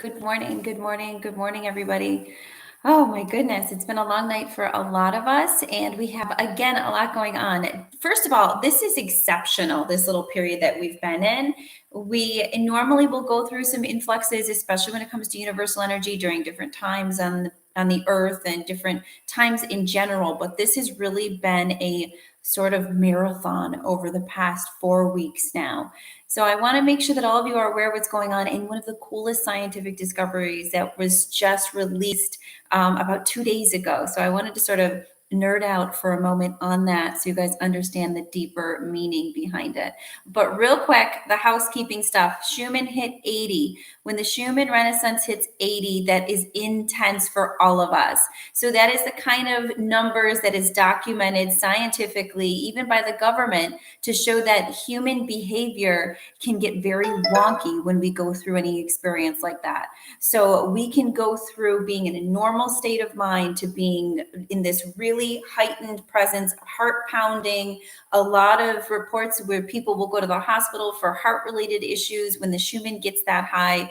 Good morning, good morning, good morning, everybody. Oh my goodness, it's been a long night for a lot of us, and we have again a lot going on. First of all, this is exceptional, this little period that we've been in. We normally will go through some influxes, especially when it comes to universal energy during different times on the earth and different times in general, but this has really been a sort of marathon over the past 4 weeks now. So I want to make sure that all of you are aware of what's going on. And one of the coolest scientific discoveries that was just released about 2 days ago. So I wanted to sort of nerd out for a moment on that so you guys understand the deeper meaning behind it. But real quick, the housekeeping stuff. Schumann hit 80. When the Schumann Resonance hits 80, that is intense for all of us. So that is the kind of numbers that is documented scientifically, even by the government, to show that human behavior can get very wonky when we go through any experience like that. So we can go through being in a normal state of mind to being in this really heightened presence, heart pounding, a lot of reports where people will go to the hospital for heart related issues when the Schumann gets that high.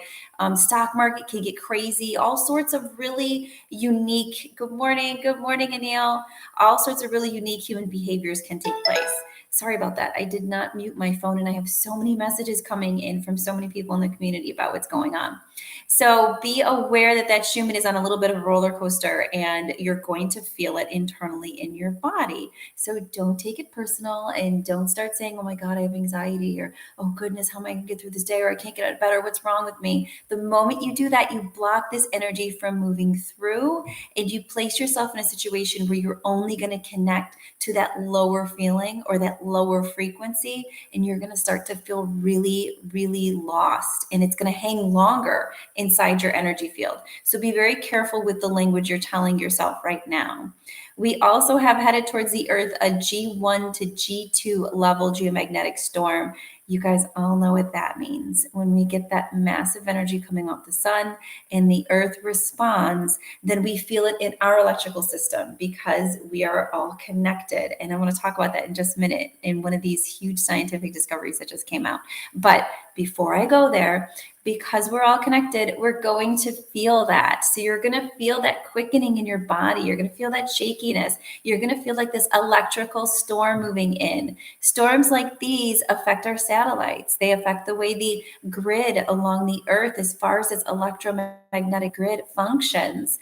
Stock market can get crazy, all sorts of really unique, good morning, Anil, all sorts of really unique human behaviors can take place. Sorry about that. I did not mute my phone, and I have so many messages coming in from so many people in the community about what's going on. So be aware that that Schumann is on a little bit of a roller coaster, and you're going to feel it internally in your body. So don't take it personal, and don't start saying, oh my God, I have anxiety, or oh goodness, how am I going to get through this day, or I can't get out of bed, or what's wrong with me? The moment you do that, you block this energy from moving through, and you place yourself in a situation where you're only going to connect to that lower feeling or that lower frequency, and you're going to start to feel really, really lost, and it's going to hang longer inside your energy field. So be very careful with the language you're telling yourself right now. We also have headed towards the Earth a G1 to G2 level geomagnetic storm. You guys all know what that means. When we get that massive energy coming off the sun and the Earth responds, then we feel it in our electrical system because we are all connected. And I want to talk about that in just a minute in one of these huge scientific discoveries that just came out. But before I go there, because we're all connected, we're going to feel that. So you're going to feel that quickening in your body. You're going to feel that shakiness. You're going to feel like this electrical storm moving in. Storms like these affect our satellites. They affect the way the grid along the Earth, as far as its electromagnetic grid functions.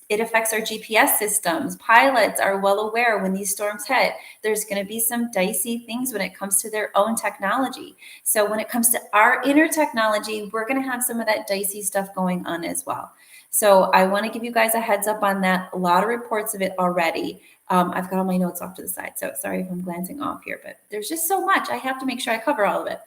It affects our GPS systems. Pilots are well aware when these storms hit, there's going to be some dicey things when it comes to their own technology. So when it comes to our inner technology, we're going to have some of that dicey stuff going on as well. So I want to give you guys a heads up on that. A lot of reports of it already. I've got all my notes off to the side, so sorry if I'm glancing off here, but there's just so much. I have to make sure I cover all of it.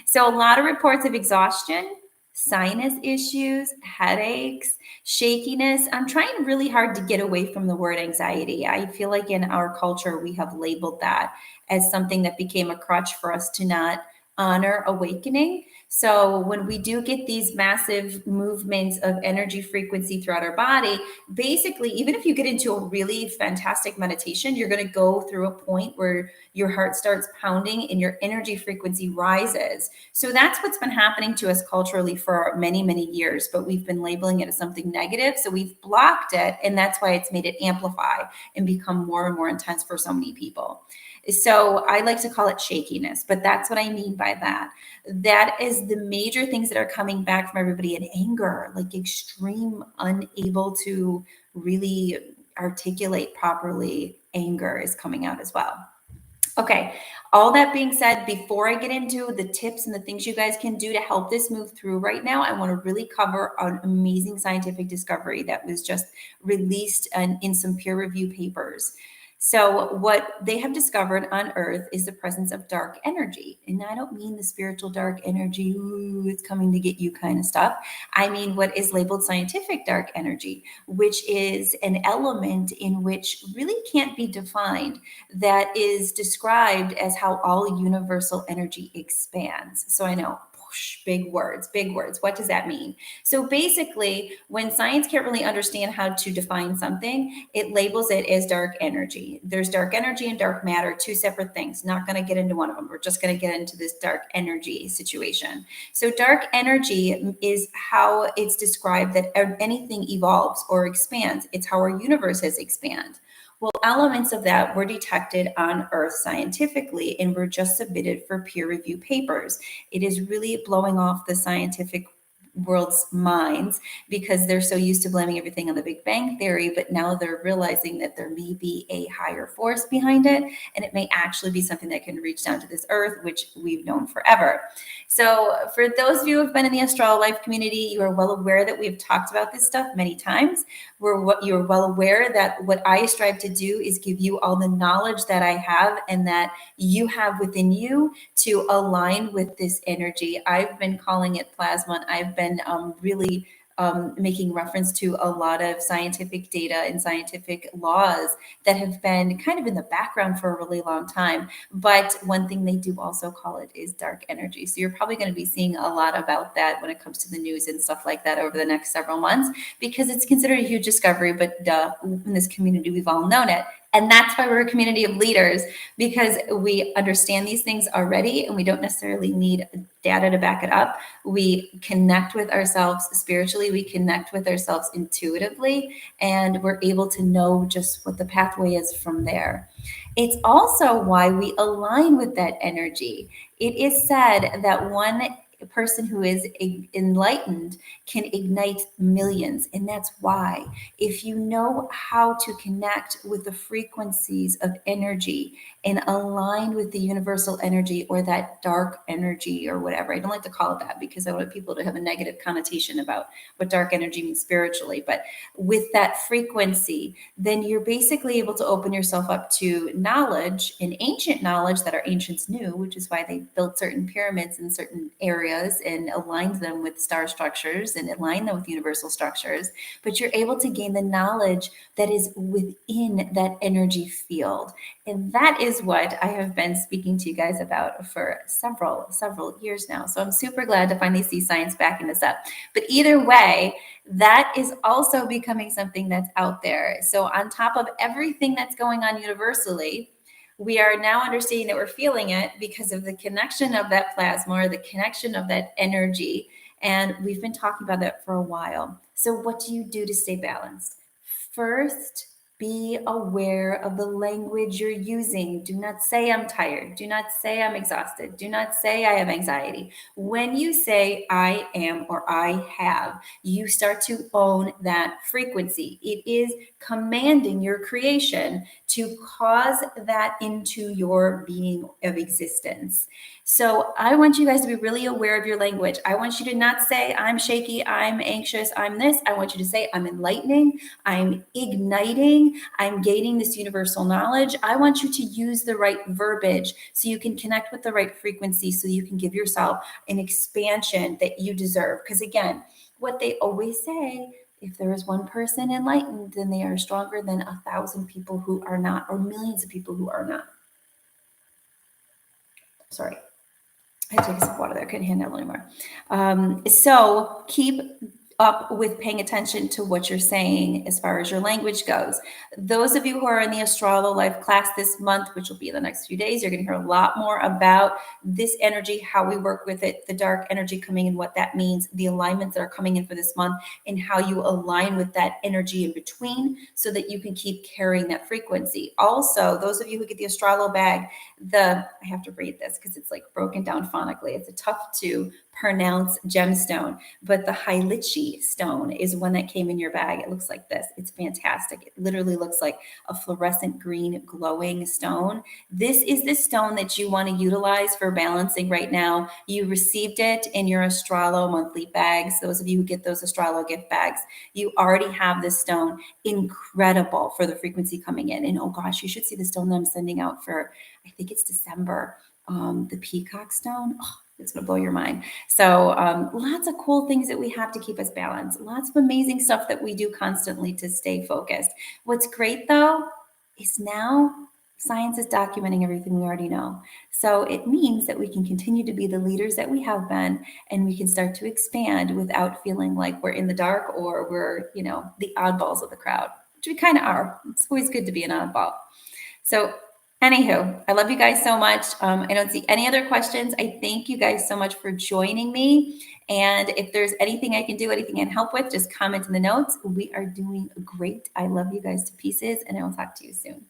So a lot of reports of exhaustion, sinus issues, headaches, shakiness. I'm trying really hard to get away from the word anxiety. I feel like in our culture, we have labeled that as something that became a crutch for us to not honor awakening. So when we do get these massive movements of energy frequency throughout our body, basically, even if you get into a really fantastic meditation, you're going to go through a point where your heart starts pounding and your energy frequency rises. So that's what's been happening to us culturally for many, many years, but we've been labeling it as something negative. So we've blocked it, and that's why it's made it amplify and become more and more intense for so many people. So I like to call it shakiness, but that's what I mean by that. That is the major things that are coming back from everybody in anger, like extreme, unable to really articulate properly. Anger is coming out as well. Okay, all that being said, before I get into the tips and the things you guys can do to help this move through right now, I want to really cover an amazing scientific discovery that was just released in some peer review papers. So what they have discovered on Earth is the presence of dark energy. And I don't mean the spiritual dark energy, ooh, it's coming to get you kind of stuff. I mean what is labeled scientific dark energy, which is an element in which really can't be defined, that is described as how all universal energy expands. So I know, big words, big words. What does that mean? So basically, when science can't really understand how to define something, it labels it as dark energy. There's dark energy and dark matter, two separate things. Not going to get into one of them. We're just going to get into this dark energy situation. So dark energy is how it's described that anything evolves or expands. It's how our universe has expanded. Well, elements of that were detected on Earth scientifically and were just submitted for peer review papers. It is really blowing off the scientific world's minds because they're so used to blaming everything on the Big Bang Theory, but now they're realizing that there may be a higher force behind it, and it may actually be something that can reach down to this Earth, which we've known forever. So for those of you who have been in the Astral Life community, you are well aware that we've talked about this stuff many times. You're well aware that what I strive to do is give you all the knowledge that I have and that you have within you to align with this energy. I've been calling it plasma. And I've been really making reference to a lot of scientific data and scientific laws that have been kind of in the background for a really long time. But one thing they do also call it is dark energy. So you're probably going to be seeing a lot about that when it comes to the news and stuff like that over the next several months, because it's considered a huge discovery, but in this community, we've all known it. And that's why we're a community of leaders, because we understand these things already and we don't necessarily need data to back it up. We connect with ourselves spiritually, we connect with ourselves intuitively, and we're able to know just what the pathway is from there. It's also why we align with that energy. It is said that one person who is enlightened can ignite millions. And that's why, if you know how to connect with the frequencies of energy and align with the universal energy or that dark energy or whatever, I don't like to call it that because I want people to have a negative connotation about what dark energy means spiritually, but with that frequency, then you're basically able to open yourself up to knowledge and ancient knowledge that our ancients knew, which is why they built certain pyramids in certain areas and aligned them with star structures and aligned them with universal structures. But you're able to gain the knowledge that is within that energy field. And that is what I have been speaking to you guys about for several years now. So I'm super glad to finally see science backing this up. But either way, that is also becoming something that's out there. So on top of everything that's going on universally, we are now understanding that we're feeling it because of the connection of that plasma or the connection of that energy. And we've been talking about that for a while. So what do you do to stay balanced? First, be aware of the language you're using. Do not say I'm tired. Do not say I'm exhausted. Do not say I have anxiety. When you say I am or I have, you start to own that frequency. It is commanding your creation to cause that into your being of existence. So I want you guys to be really aware of your language. I want you to not say I'm shaky, I'm anxious, I'm this. I want you to say I'm enlightening, I'm igniting, I'm gaining this universal knowledge. I want you to use the right verbiage so you can connect with the right frequency so you can give yourself an expansion that you deserve. Because again, what they always say, if there is one person enlightened, then they are stronger than 1,000 people who are not, or millions of people who are not. Sorry. I had to take a sip of water there. I couldn't handle it anymore. So keep up with paying attention to what you're saying as far as your language goes. Those of you who are in the Astrolo Life class this month, which will be in the next few days, you're going to hear a lot more about this energy, how we work with it, the dark energy coming in, what that means, the alignments that are coming in for this month, and how you align with that energy in between so that you can keep carrying that frequency. Also, those of you who get the Astrolo bag, I have to read this because it's like broken down phonically. It's a tough to pronounce gemstone, but the Hailichi stone is one that came in your bag. It looks like this. It's fantastic. It literally looks like a fluorescent green glowing stone. This is the stone that you want to utilize for balancing right now. You received it in your Astrolo monthly bags. Those of you who get those Astrolo gift bags, you already have this stone. Incredible for the frequency coming in. And oh gosh, you should see the stone that I'm sending out for, I think it's December, the peacock stone. Oh, it's going to blow your mind. So lots of cool things that we have to keep us balanced. Lots of amazing stuff that we do constantly to stay focused. What's great though is now Science is documenting everything we already know. So it means that we can continue to be the leaders that we have been, and we can start to expand without feeling like we're in the dark or we're, the oddballs of the crowd, which we kind of are. It's always good to be an oddball. So anywho, I love you guys so much. I don't see any other questions. I thank you guys so much for joining me. And if there's anything I can do, anything I can help with, just comment in the notes. We are doing great. I love you guys to pieces, and I will talk to you soon.